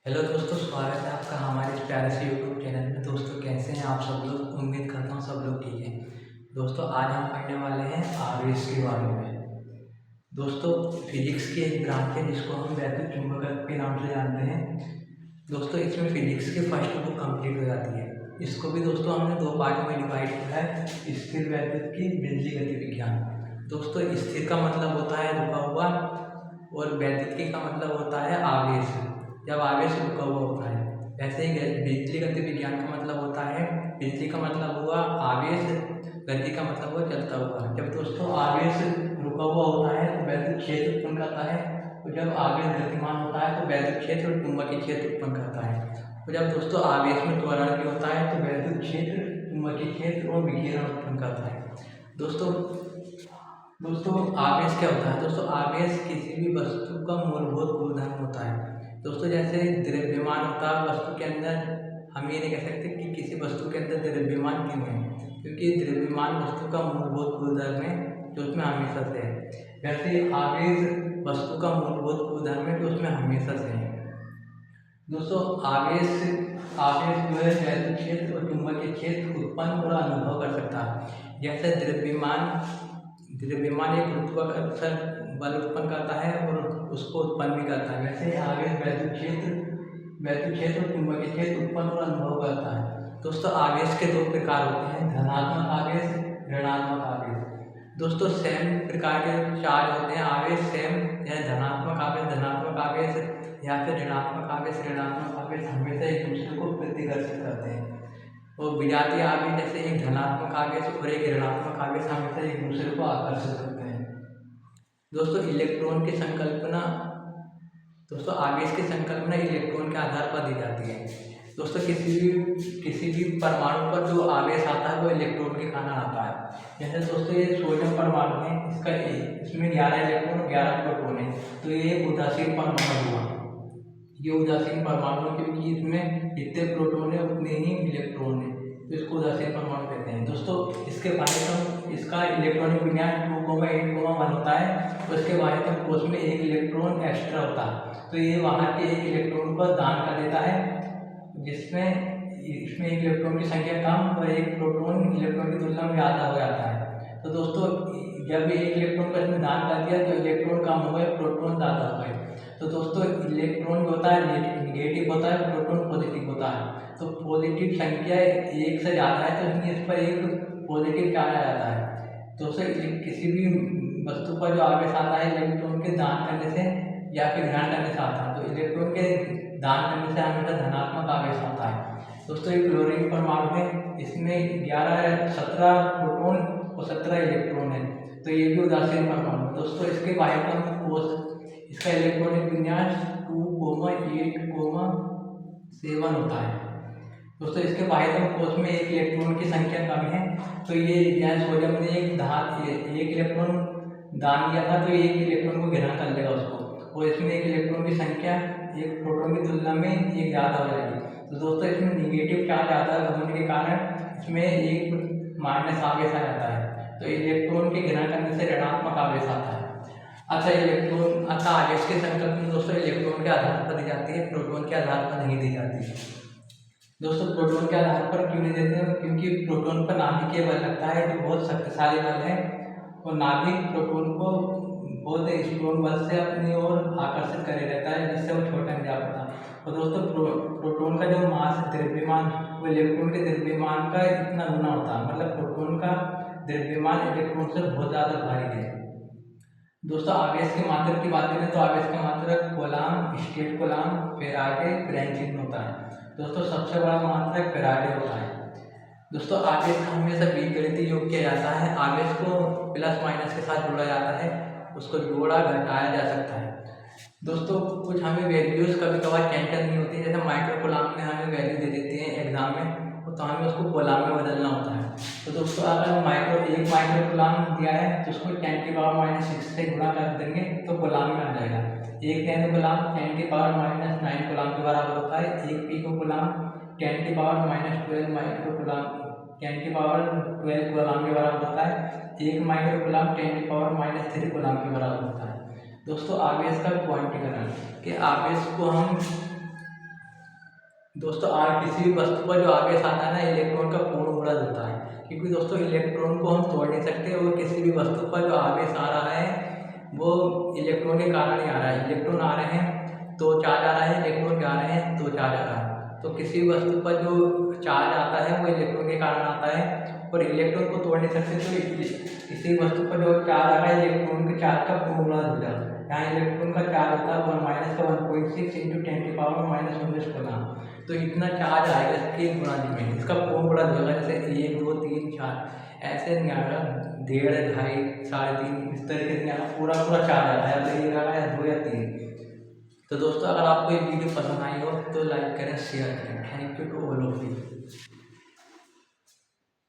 Hello दोस्तों, स्वागत है आपका हमारे इस प्यारे से यूट्यूब चैनल में। दोस्तों कैसे हैं आप सब लोग? उम्मीद करता हूँ सब लोग ठीक हैं। दोस्तों आज हम पढ़ने वाले हैं आवेश के बारे में। दोस्तों फिजिक्स की एक ब्रांच है जिसको हम वैद्युत चुंबकत्व के नाम से जानते हैं। दोस्तों इसमें फिजिक्स की फर्स्ट बुक कंप्लीट हो जाती है। इसको भी दोस्तों हमने दो पार्ट में डिवाइड किया है, स्थिर वैद्युत की बिजली गति विज्ञान। दोस्तों स्थिर का मतलब होता है रुका हुआ और वैद्युत का मतलब होता है आवेश, जब आवेश रुका हुआ होता है। ऐसे ही बिजली गति विज्ञान का मतलब होता है, बिजली का मतलब हुआ आवेश, गति का मतलब हुआ चलता हुआ। जब दोस्तों आवेश रुका हुआ होता है तो वैद्युत क्षेत्र उत्पन्न करता है, और जब आवेश गतिमान होता है तो वैद्युत क्षेत्र और चुंबकीय क्षेत्र उत्पन्न करता है। और जब दोस्तों आवेश में त्वरण भी होता है तो वैद्युत क्षेत्र, चुंबकीय क्षेत्र और विकिरण उत्पन्न करता है। दोस्तों दोस्तों आवेश क्या होता है? दोस्तों आवेश किसी भी वस्तु का मूलभूत गुणधर्म होता है। दोस्तों जैसे द्रव्यमान होता है वस्तु के अंदर, हम ये नहीं कह सकते कि किसी वस्तु के अंदर द्रव्यमान क्यों है, क्योंकि द्रव्यमान वस्तु का मूलभूत गुणधर्म है जो उसमें हमेशा से है। वैसे आवेश वस्तु का मूलभूत गुणधर्म है जो उसमें हमेशा से है। दोस्तों आवेश आवेश जो है वैद्युत क्षेत्र और चुंबकीय क्षेत्र उत्पन्न और अनुभव कर सकता है। जैसे द्रव्यमान एक गुरुत्वाकर्षण बल उत्पन्न करता है और उसको उत्पन्न भी करता है, वैसे आवेश वैद्युत क्षेत्र और चुंबकीय क्षेत्र उत्पन्न और अनुभव करता है। दोस्तों आवेश के दो प्रकार होते हैं, धनात्मक आवेश, ऋणात्मक आवेश। दोस्तों सेम प्रकार के चार्ज होते हैं आवेश सेम, यानी धनात्मक आवेश या फिर ऋणात्मक आवेश हमेशा एक दूसरे को प्रतिकर्षित करते हैं। और विजातीय आवेश जैसे एक धनात्मक आवेश और एक ऋणात्मक आवेश हमेशा एक दूसरे को आकर्षित करते हैं। दोस्तों इलेक्ट्रॉन की संकल्पना, दोस्तों आवेश की संकल्पना इलेक्ट्रॉन के आधार पर दी जाती है। दोस्तों किसी भी परमाणु पर जो आवेश आता है वो इलेक्ट्रॉन के कारण आता है। जैसे दोस्तों ये सोडियम परमाणु है, इसमें 11 इलेक्ट्रॉन और 11 प्रोटॉन है, तो ये उदासीन परमाणु हुआ। ये उदासीन परमाणु है क्योंकि इसमें जितने प्रोटॉन है उतने ही इलेक्ट्रॉन है, तो इसको उदासीन परमाणु कहते हैं। दोस्तों इसके इसका इलेक्ट्रॉनिक विन्यास 2,8,1 होता है, तो इसके बाह्यतम कोश में एक इलेक्ट्रॉन एक्स्ट्रा होता है, तो ये वहाँ के एक इलेक्ट्रॉन को दान कर देता है, जिसमें इसमें एक इलेक्ट्रॉन की संख्या कम और एक प्रोटॉन इलेक्ट्रॉन की तुलना में ज़्यादा हो जाता है। तो दोस्तों जब एक इलेक्ट्रॉन का इसमें दान कर दिया तो इलेक्ट्रॉन कम हो गए, प्रोटॉन ज़्यादा हो गए। तो दोस्तों इलेक्ट्रॉन होता है निगेटिव होता है, प्रोटॉन पॉजिटिव होता है। तो पॉजिटिव संख्या एक से ज़्यादा है तो इसमें इस पर एक पॉजिटिव चार्ज आ जाता है। दोस्तों किसी भी वस्तु पर जो आवेश आता है इलेक्ट्रॉन के दान करने से या फिर ग्रहण करने से आता है, तो इलेक्ट्रॉन के दान करने से हमेशा धनात्मक आवेश आता है। दोस्तों एक क्लोरीन परमाणु है, इसमें 17 प्रोटॉन और 17 इलेक्ट्रॉन है, तो ये भी उदासीन परमाणु है। दोस्तों इसके बाह्यतम कोश, इसका इलेक्ट्रॉनिक विन्यास 2,8,7 होता है। दोस्तों इसके बाह्यतम कोश में एक इलेक्ट्रॉन की संख्या कम है, तो ये जैसे सोडियम ने एक इलेक्ट्रॉन दान दिया था तो एक इलेक्ट्रॉन को ग्रहण कर लेगा उसको, और इसमें एक इलेक्ट्रॉन की संख्या एक प्रोटॉन की तुलना में एक ज़्यादा हो जाएगी। तो दोस्तों इसमें निगेटिव चार्ज ज़्यादा होने के कारण इसमें एक माइनस आवेश आ जाता है, तो इलेक्ट्रॉन के ग्रहण करने से ऋणात्मक आवेश आता है। अच्छा आवेश की संकल्पना दोस्तों इलेक्ट्रॉन के आधार पर दी जाती है, प्रोटॉन के आधार पर नहीं दी जाती है। दोस्तों प्रोटॉन के आधार पर क्यों नहीं देते हैं? क्योंकि प्रोटॉन पर नाभिकीय बल लगता है जो बहुत शक्तिशाली बल है, और नाभिक प्रोटॉन को बहुत स्ट्रॉन्ग बल से अपनी ओर आकर्षित करे रहता है, जिससे वो छोटा नहीं जा पाता। और दोस्तों प्रोटॉन का जो मास द्रव्यमान वो इलेक्ट्रॉन के द्रव्यमान का इतना गुना होता है, मतलब प्रोटॉन का द्रव्यमान इलेक्ट्रॉन से बहुत ज़्यादा भारी है। दोस्तों आवेश के मात्रक की बात करें तो आवेश का मात्रक coulomb, state coulomb, Faraday, French चिन्ह होता है। दोस्तों सबसे बड़ा मात्रक फैराडे होता है। दोस्तों आवेश का हमेशा बीजगणितीय योग किया जाता है। आवेश को प्लस माइनस के साथ जोड़ा जाता है, उसको जोड़ा घटाया जा सकता है। दोस्तों कुछ हमें वैल्यूज कभी कभार चेंज करनी होती है, जैसे माइक्रो कूलम्ब में हमें वैल्यू दे देते हैं एग्जाम में, तो हमें उसको कूलम्ब में बदलना होता है। तो दोस्तों अगर एक माइक्रो कूलम्ब दिया है तो उसको 10⁻⁻6 से गुणा कर देंगे तो कूलम्ब में आ जाएगा। एक नैनो कूलम्ब 10⁻⁹ कूलम्ब के बराबर होता है। एक pico coulomb 10⁻⁻12 micro coulomb 10⁻12 coulomb के बराबर होता है। एक माइक्रो कूलम्ब 10⁻³ कूलम्ब के बराबर होता है। दोस्तों आवेश का क्वांटीकरण, कि आवेश को हम दोस्तों आज किसी भी वस्तु पर जो आवेश आता है ना, इलेक्ट्रॉन का पूर्ण गुणज होता है, क्योंकि दोस्तों इलेक्ट्रॉन को हम तोड़ नहीं सकते और किसी भी वस्तु पर जो आवेश आ रहा है वो इलेक्ट्रॉन के कारण ही आ रहा है। इलेक्ट्रॉन आ रहे हैं तो चार्ज आ रहा है, इलेक्ट्रॉन जा रहे हैं तो चार्ज आ रहा है। तो किसी भी वस्तु पर जो चार्ज आता है वो इलेक्ट्रॉन के कारण आता है और इलेक्ट्रॉन को तोड़ नहीं सकते। तो किसी वस्तु पर जो चार्ज आ रहा है इलेक्ट्रॉन के चार्ज का पूर्ण गुणज हो जाता है। यहाँ इलेक्ट्रॉन का चार्ज होता है 1 - 1.6 × 10⁻⁻⁰ गुना। तो इतना चार्ज आएगा इसके गुणज में, इसका पूर्ण गुणज होगा। जैसे 1 2 3 4 ऐसे नहीं आएगा, 1.5 2.5 3.5 इस तरीके से यहाँ पूरा चार्ज आता है, तो 1 आ रहा है 2 या 3। तो दोस्तों अगर आपको ये वीडियो पसंद आई हो तो लाइक करें, शेयर करें। Thank you to all of you.